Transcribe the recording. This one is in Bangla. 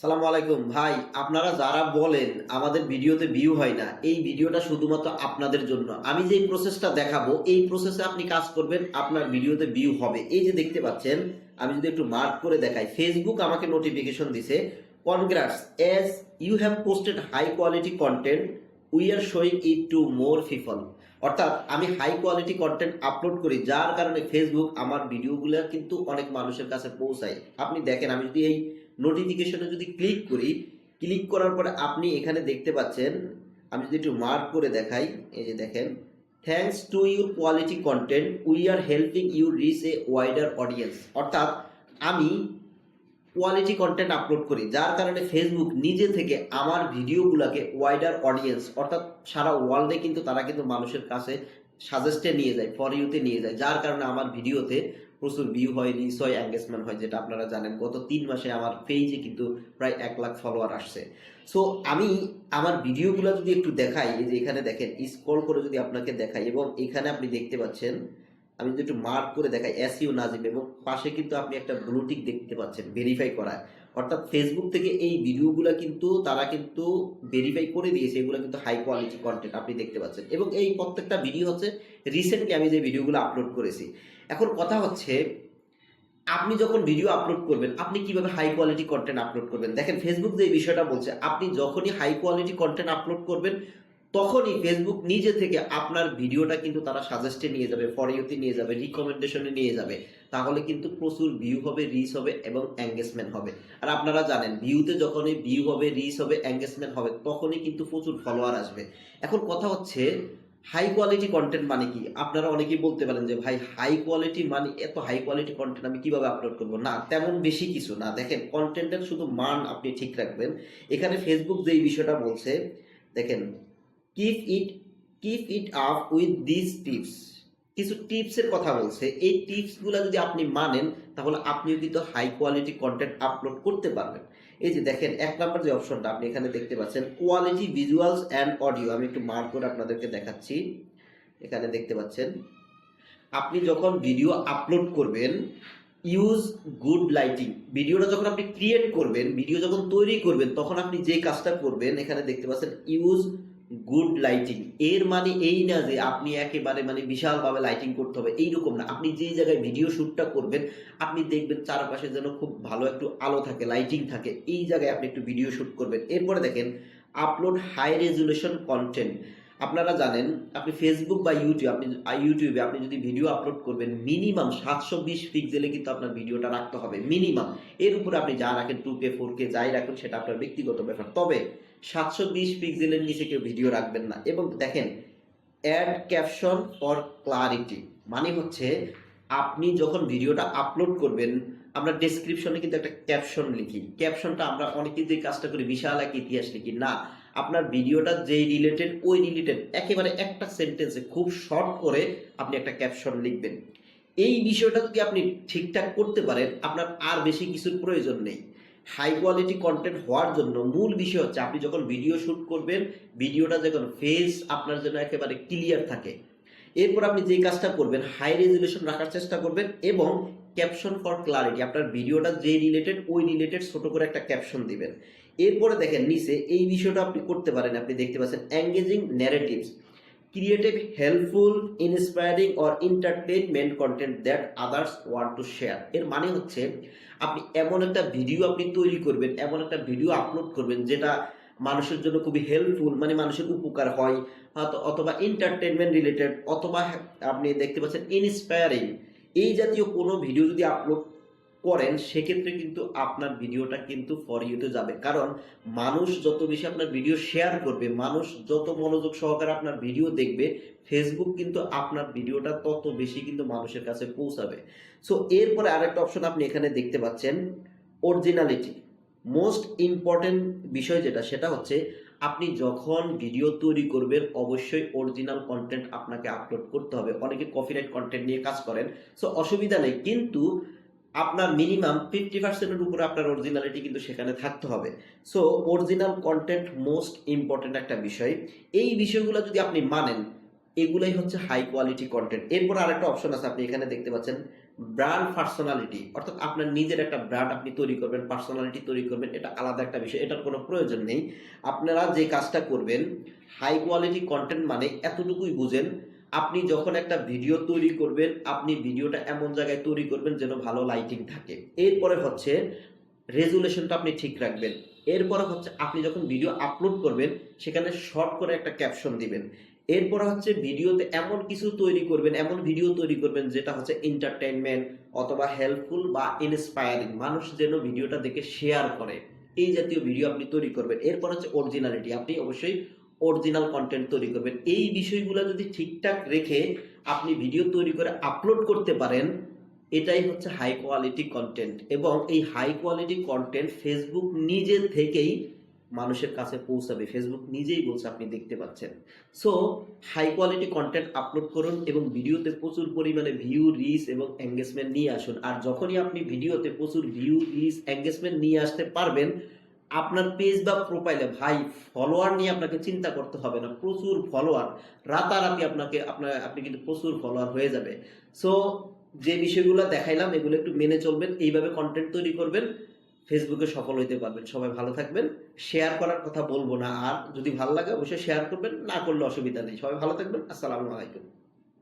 সালামু আলাইকুম ভাই। আপনারা যারা বলেন আমাদের ভিডিওতে ভিউ হয় না, এই ভিডিওটা শুধুমাত্র আপনাদের জন্য। আমি যে প্রসেসটা দেখাবো এই প্রসেসে আপনি কাজ করবেন, আপনার ভিডিওতে ভিউ হবে। এই যে দেখতে পাচ্ছেন, আমি যদি একটু মার্ক করে দেখাই, ফেসবুক আমাকে নোটিফিকেশন দিছে, congrats as you have posted high quality content, we are showing it to more people. অর্থাৎ আমি হাই কোয়ালিটি কন্টেন্ট আপলোড করি, যার কারণে ফেসবুক আমার ভিডিওগুলো কিন্তু অনেক মানুষের কাছে পৌঁছায়। আপনি দেখেন, আমি যদি এই নোটিফিকেশনে যদি ক্লিক করি, ক্লিক করার পরে আপনি এখানে দেখতে পাচ্ছেন, আমি যদি একটু মার্ক করে দেখাই, এই যে দেখেন, thanks to your quality content we are helping you reach a wider audience. অর্থাৎ আমি কোয়ালিটি কন্টেন্ট আপলোড করি, যার কারণে ফেসবুক নিজে থেকে আমার ভিডিওগুলোকে ওয়াইডার অডিয়েন্স অর্থাৎ সারা ওয়ার্ল্ডে কিন্তু তারা কিন্তু মানুষের কাছে সাজেস্টে নিয়ে যায়, ফর ইউতে নিয়ে যায়, যার কারণে আমার ভিডিওতে প্রচুর ভিউ হয়, রিচ হয়, এঙ্গেজমেন্ট হয়। যেটা আপনারা জানেন, গত 3 মাসে আমার পেজে কিন্তু প্রায় 1 লাখ ফলোয়ার আসছে। সো আমি আমার ভিডিওগুলো যদি একটু দেখাই, এই যে এখানে দেখেন, স্ক্রল করে যদি আপনাকে দেখাই, এবং এখানে আপনি দেখতে পাচ্ছেন, আমি যদি একটু মার্ক করে দেখাই এসইও নাজিম, এবং পাশে কিন্তু আপনি একটা ব্লু টিক দেখতে পাচ্ছেন ভেরিফাই করা। অর্থাৎ ফেসবুক থেকে এই ভিডিওগুলো কিন্তু তারা কিন্তু ভেরিফাই করে দিয়েছে, এগুলো কিন্তু হাই কোয়ালিটি কন্টেন্ট আপনি দেখতে পাচ্ছেন। এবং এই প্রত্যেকটা ভিডিও হচ্ছে রিসেন্টলি আমি যে ভিডিওগুলো আপলোড করেছি। এখন কথা হচ্ছে, আপনি যখন ভিডিও আপলোড করবেন, আপনি কিভাবে হাই কোয়ালিটি কন্টেন্ট আপলোড করবেন? দেখেন, ফেসবুক যে বিষয়টা বলছে, আপনি যখনই হাই কোয়ালিটি কন্টেন্ট আপলোড করবেন, তখনই ফেসবুক নিজে থেকে আপনার ভিডিওটা কিন্তু তারা সাজেস্টে নিয়ে যাবে, ফর ইউতে নিয়ে যাবে, রিকমেন্ডেশনে নিয়ে যাবে। তাহলে কিন্তু প্রচুর ভিউ হবে, রিচ হবে এবং এঙ্গেজমেন্ট হবে। আর আপনারা জানেন, ভিউতে যখনই ভিউ হবে, রিচ হবে, এঙ্গেজমেন্ট হবে, তখনই কিন্তু প্রচুর ফলোয়ার আসবে। এখন কথা হচ্ছে, হাই কোয়ালিটি কন্টেন্ট মানে কি? আপনারা অনেকেই বলতে পারেন যে ভাই, হাই কোয়ালিটি মানে এত হাই কোয়ালিটি কন্টেন্ট আমি কিভাবে আপলোড করব? না, তেমন বেশি কিছু না। দেখেন, কন্টেন্টের শুধু মান আপনি ঠিক রাখবেন। এখানে ফেসবুক যেই বিষয়টা বলছে, দেখেন, keep it keep it up with this tips. কিছু টিপসের কথা বলছে, এই টিপসগুলো যদি আপনি মানেন, তাহলে আপনিও কিন্তু হাই কোয়ালিটি কন্টেন্ট আপলোড করতে পারবেন। এই যে দেখেন, 1 নম্বর যে অপশনটা আপনি এখানে দেখতে পাচ্ছেন, কোয়ালিটি ভিজুয়ালস অ্যান্ড অডিও। আমি একটু মার্ক করে আপনাদেরকে দেখাচ্ছি। এখানে দেখতে পাচ্ছেন, আপনি যখন ভিডিও আপলোড করবেন, ইউজ গুড লাইটিং। ভিডিওটা যখন আপনি ক্রিয়েট করবেন, ভিডিও যখন তৈরি করবেন, তখন আপনি যে কাজটা করবেন, এখানে দেখতে পাচ্ছেন ইউজ গুড লাইটিং। এর মানে এই না যে আপনি একেবারে মানে বিশালভাবে লাইটিং করতে হবে, এইরকম না। আপনি যে জায়গায় ভিডিও শ্যুটটা করবেন, আপনি দেখবেন চারপাশে যেন খুব ভালো একটু আলো থাকে, লাইটিং থাকে, এই জায়গায় আপনি একটু ভিডিও শ্যুট করবেন। এরপরে দেখেন, আপলোড হাই রেজুলেশন কন্টেন্ট। আপনারা জানেন, আপনি ফেসবুক বা ইউটিউবে আপনি যদি ভিডিও আপলোড করবেন, মিনিমাম 720 পিক্সেলে কিন্তু আপনার ভিডিওটা রাখতে হবে, মিনিমাম। এর উপরে আপনি যা রাখেন, 2K 4K যাই রাখুন, সেটা আপনার ব্যক্তিগত ব্যাপার। তবে 720 পিক্সেলের নিচে কেউ ভিডিও রাখবেন না। এবং দেখেন, অ্যাড ক্যাপশন ফর ক্লারিটি, মানে হচ্ছে আপনি যখন ভিডিওটা আপলোড করবেন, আমরা ডেসক্রিপশনে কিন্তু একটা ক্যাপশন লিখি। ক্যাপশনটা আমরা অনেকেই যে কাজটা করি, বিশাল এক ইতিহাস লিখি না। আপনার ভিডিওটা যেই রিলেটেড, ওই রিলেটেড একেবারে একটা সেন্টেন্সে খুব শর্ট করে আপনি একটা ক্যাপশন লিখবেন। এই বিষয়টা যদি আপনি ঠিকঠাক করতে পারেন, আপনার আর বেশি কিছুর প্রয়োজন নেই। হাই কোয়ালিটি কন্টেন্ট হওয়ার জন্য মূল বিষয় হচ্ছে, আপনি যখন ভিডিও শ্যুট করবেন, ভিডিওটা যখন ফেস আপনার জন্য একেবারে ক্লিয়ার থাকে। এরপর আপনি যে কাজটা করবেন, হাই রেজুলেশন রাখার চেষ্টা করবেন, এবং ক্যাপশন ফর ক্লারিটি, আপনার ভিডিওটা যে রিলেটেড, ওই রিলেটেড ছোট করে একটা ক্যাপশন দিবেন। এরপরে দেখেন নিচে এই বিষয়টা আপনি করতে পারেন, আপনি দেখতে পাচ্ছেন engaging narratives, creative helpful inspiring or entertainment content that others want to share. এর মানে হচ্ছে, আপনি এমন একটা ভিডিও আপনি তৈরি করবেন, এমন একটা ভিডিও আপলোড করবেন, যেটা মানুষের জন্য খুবই হেল্পফুল, মানে মানুষের উপকার হয়, অথবা এন্টারটেনমেন্ট রিলেটেড, অথবা আপনি দেখতে পাচ্ছেন ইন্সপায়ারিং। এই জাতীয় কোনো ভিডিও যদি আপলোড করেন, সেক্ষেত্রে কিন্তু আপনার ভিডিওটা কিন্তু ফর ইউতে যাবে। কারণ মানুষ যত বেশি আপনার ভিডিও শেয়ার করবে, মানুষ যত মনোযোগ সহকারে আপনার ভিডিও দেখবে, ফেসবুক কিন্তু আপনার ভিডিওটা তত বেশি কিন্তু মানুষের কাছে পৌঁছাবে। সো এরপরে আরেকটা অপশন আপনি এখানে দেখতে পাচ্ছেন, অরিজিনালিটি। মোস্ট ইম্পর্টেন্ট বিষয় যেটা, সেটা হচ্ছে আপনি যখন ভিডিও তৈরি করবেন, অবশ্যই অরিজিনাল কন্টেন্ট আপনাকে আপলোড করতে হবে। অনেকে কপিরাইট কন্টেন্ট নিয়ে কাজ করেন, সো অসুবিধা নেই, কিন্তু আপনার মিনিমাম 50%-এর উপরে আপনার অরিজিনালিটি কিন্তু সেখানে থাকতে হবে। So original content most important একটা বিষয়। এই বিষয়গুলো যদি আপনি মানেন, এগুলাই হচ্ছে হাই কোয়ালিটি কন্টেন্ট। এরপর আরেকটা অপশন আছে, আপনি এখানে দেখতে পাচ্ছেন ব্র্যান্ড পার্সোনালিটি, অর্থাৎ আপনার নিজের একটা ব্র্যান্ড আপনি তৈরি করবেন, পার্সোনালিটি তৈরি করবেন, এটা আলাদা একটা বিষয়, এটার কোনো প্রয়োজন নেই। আপনারা যে কাজটা করবেন, হাই কোয়ালিটি কন্টেন্ট মানে এতটুকুই বুঝেন, আপনি যখন একটা ভিডিও তৈরি করবেন, আপনি ভিডিওটা এমন জায়গায় তৈরি করবেন যেন ভালো লাইটিং থাকে। এরপরে হচ্ছে রেজুলেশনটা আপনি ঠিক রাখবেন। এরপরে হচ্ছে আপনি যখন ভিডিও আপলোড করবেন, সেখানে শর্ট করে একটা ক্যাপশন দিবেন। এরপরে হচ্ছে ভিডিওতে এমন কিছু তৈরি করবেন, এমন ভিডিও তৈরি করবেন যেটা হচ্ছে এন্টারটেইনমেন্ট অথবা হেল্পফুল বা ইন্সপায়ারিং, মানুষ যেন ভিডিওটা দেখে শেয়ার করে, এই জাতীয় ভিডিও আপনি তৈরি করবেন। এরপর হচ্ছে অরিজিনালিটি, আপনি অবশ্যই অরিজিনাল কন্টেন্ট তৈরি করবেন। এই বিষয়গুলো যদি ঠিকঠাক রেখে আপনি ভিডিও তৈরি করে আপলোড করতে পারেন, এটাই হচ্ছে হাই কোয়ালিটি কন্টেন্ট। এবং এই হাই কোয়ালিটি কন্টেন্ট ফেসবুক নিজে থেকেই মানুষের কাছে পৌঁছাবে, ফেসবুক নিজেই বলছে, আপনি দেখতে পাচ্ছেন। So high quality content upload করুন এবং ভিডিওতে প্রচুর পরিমাণে ভিউ, রিচ এবং এঙ্গেজমেন্ট নিয়ে আসুন। আর যখনই আপনি ভিডিওতে প্রচুর ভিউ, রিচ, এঙ্গেজমেন্ট নিয়ে আসতে পারবেন, আপনার পেজ বা প্রোফাইলে ভাই ফলোয়ার নিয়ে আপনাকে চিন্তা করতে হবে না। প্রচুর ফলোয়ার, রাতারাতি আপনি কিন্তু প্রচুর ফলোয়ার হয়ে যাবে। সো যে বিষয়গুলো দেখাইলাম এগুলো একটু মেনে চলবেন, এইভাবে কন্টেন্ট তৈরি করবেন, ফেসবুকে সফল হইতে পারবেন। সবাই ভালো থাকবেন। শেয়ার করার কথা বলবো না, আর যদি ভালো লাগে অবশ্যই শেয়ার করবেন, না করলে অসুবিধা নেই। সবাই ভালো থাকবেন। আসসালামু আলাইকুম।